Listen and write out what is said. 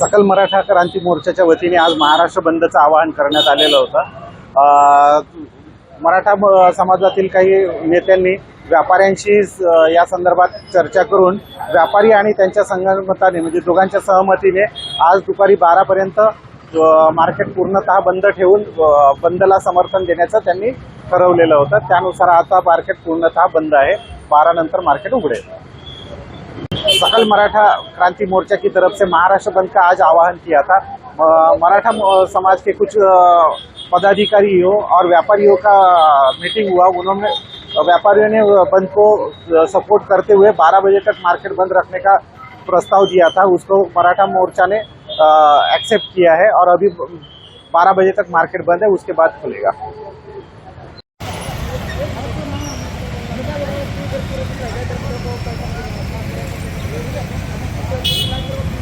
सकल मराठा क्रांती मोर्चाच्या वतीने आज महाराष्ट्र बंदचं आवाहन करण्यात आलेलं होतं। मराठा समाजातील काही नेत्यांनी व्यापाऱ्यांशी या संदर्भात चर्चा करून व्यापारी आणि त्यांच्या संगमताने म्हणजे दोघांच्या सहमतीने आज दुपारी 12 पर्यंत मार्केट पूर्णतः बंद ठेवून बंदला समर्थन देण्याचं त्यांनी ठरवलेलं होतं। त्यानुसार आता मार्केट पूर्णतः बंद आहे। 12 नंतर मार्केट उघडेल। सकल मराठा क्रांति मोर्चा की तरफ से महाराष्ट्र बंद का आज आह्वान किया था। मराठा समाज के कुछ पदाधिकारियों और व्यापारियों का मीटिंग हुआ। उन्होंने व्यापारियों ने बंद को सपोर्ट करते हुए 12 बजे तक मार्केट बंद रखने का प्रस्ताव दिया था। उसको मराठा मोर्चा ने एक्सेप्ट किया है और अभी 12 बजे तक मार्केट बंद है, उसके बाद खुलेगा। Gracias.